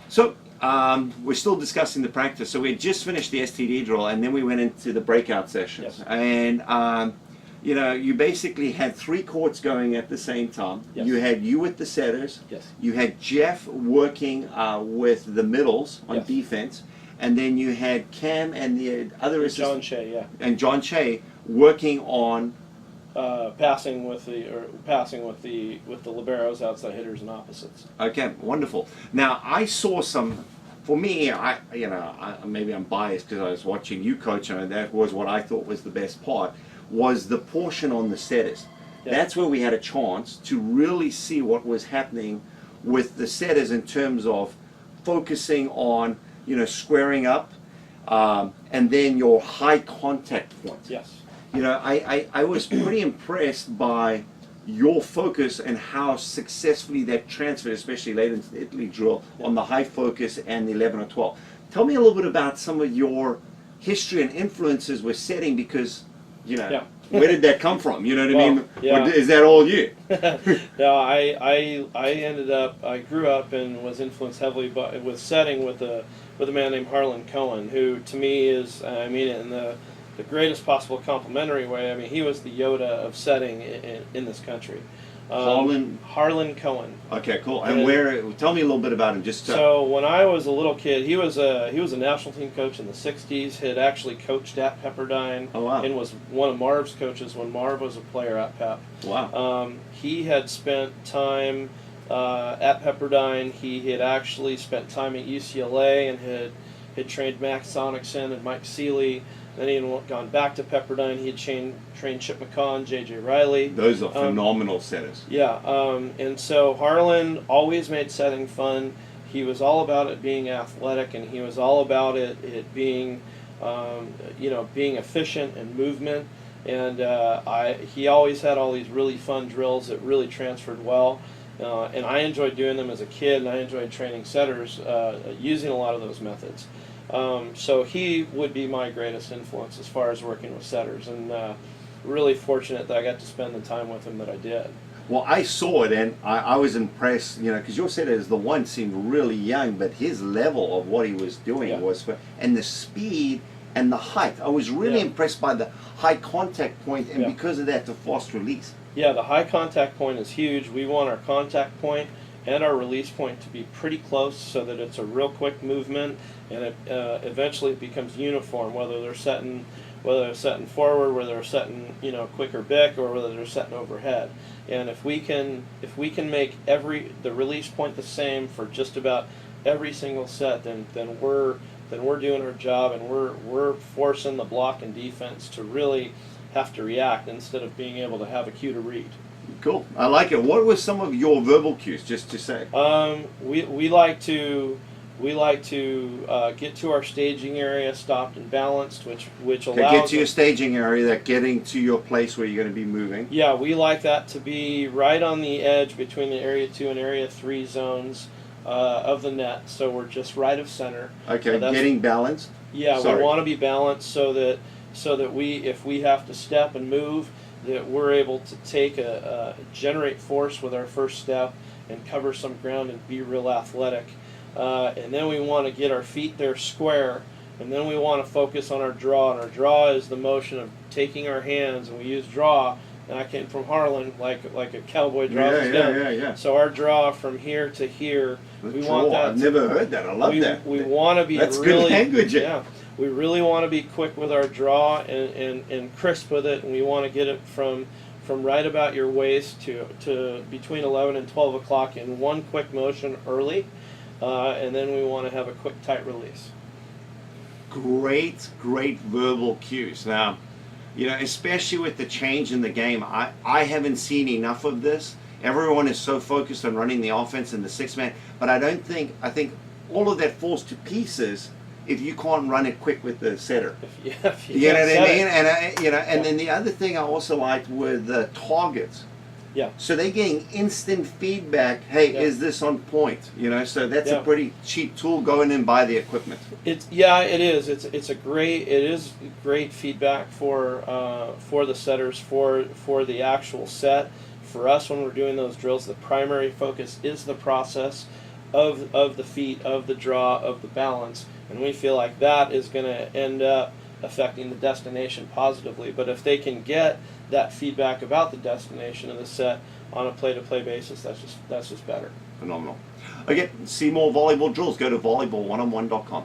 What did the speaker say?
So we're still discussing the practice. So we had just finished the STD drill, and then we went into the breakout sessions. Yes. And you know, you basically had 3 courts going at the same time. Yes. You had you with the setters. Yes. You had Jeff working with the middles on Yes. defense, and then you had Cam and the other John Shea, yeah. and John Shea working on. Passing with the liberos, outside hitters, and opposites. Okay, wonderful. Now I saw some. For me, maybe I'm biased because I was watching you coach, and that was what I thought was the best part. Was the portion on the setters. Yeah. That's where we had a chance to really see what was happening with the setters in terms of focusing on, squaring up, and then your high contact point. Yes. I was pretty impressed by your focus and how successfully that transferred, especially late into the Italy drill, on the high focus and the 11 or 12. Tell me a little bit about some of your history and influences with setting, because where did that come from? You know what I mean? Yeah. Or is that all you? No, I grew up and was influenced heavily with setting with a man named Harlan Cohen, who to me is, I mean it in the greatest possible complimentary way. I mean, he was the Yoda of setting in this country. Harlan Cohen. Okay, cool. And where? Tell me a little bit about him. So when I was a little kid, he was a national team coach in the '60s. Had actually coached at Pepperdine. Oh, wow. And was one of Marv's coaches when Marv was a player at Pep. Wow. He had spent time at Pepperdine. He had actually spent time at UCLA and had trained Max Sonicson and Mike Seeley. Then he had gone back to Pepperdine. He had trained Chip McCaw and J.J. Riley. Those are phenomenal setters. Yeah, and so Harlan always made setting fun. He was all about it being athletic, and he was all about it being, being efficient and movement. And he always had all these really fun drills that really transferred well. And I enjoyed doing them as a kid, and I enjoyed training setters using a lot of those methods. So he would be my greatest influence as far as working with setters, and really fortunate that I got to spend the time with him that I did. Well, I saw it, and I was impressed, because your setter is the one seemed really young, but his level of what he was doing was, and the speed and the height. I was really impressed by the high contact point, and because of that, the fast release. Yeah, the high contact point is huge. We want our contact point and our release point to be pretty close so that it's a real quick movement, and it eventually it becomes uniform, whether they're setting forward, whether they're setting quicker bick, or whether they're setting overhead. And if we can make the release point the same for just about every single set, then we're doing our job, and we're forcing the block and defense to really have to react instead of being able to have a cue to read. Cool. I like it. What were some of your verbal cues, just to say? We like to get to our staging area stopped and balanced, which allows get to your staging area, that getting to your place where you're going to be moving. Yeah, we like that to be right on the edge between the Area 2 and Area 3 zones of the net, so we're just right of center. Okay, getting balanced? Yeah, we want to be balanced so that if we have to step and move, that we're able to generate force with our first step and cover some ground and be real athletic. And then we want to get our feet there square, and then we want to focus on our draw. And our draw is the motion of taking our hands, and we use draw. And I came from Harlan, like a cowboy draws us down. Yeah. So our draw from here to here, want that. I've never heard that. I love that. We want to be That's really good language. Yeah. We really want to be quick with our draw and crisp with it, and we want to get it from right about your waist to between 11 and 12 o'clock in one quick motion early, and then we want to have a quick tight release. Great verbal cues. Now, especially with the change in the game, I haven't seen enough of this. Everyone is so focused on running the offense and the 6-man, but I think all of that falls to pieces if you can't run it quick with the setter. You know what I mean? And then the other thing I also liked were the targets. Yeah. So they're getting instant feedback. Hey, is this on point? So that's a pretty cheap tool. Go in and buy the equipment. It is. It is great feedback for the setters for the actual set. For us, when we're doing those drills, the primary focus is the process. of the feet, of the draw, of the balance, and we feel like that is going to end up affecting the destination positively. But if they can get that feedback about the destination of the set on a play-to-play basis, that's just better. Phenomenal. Okay, see more volleyball drills. Go to volleyball1on1.com.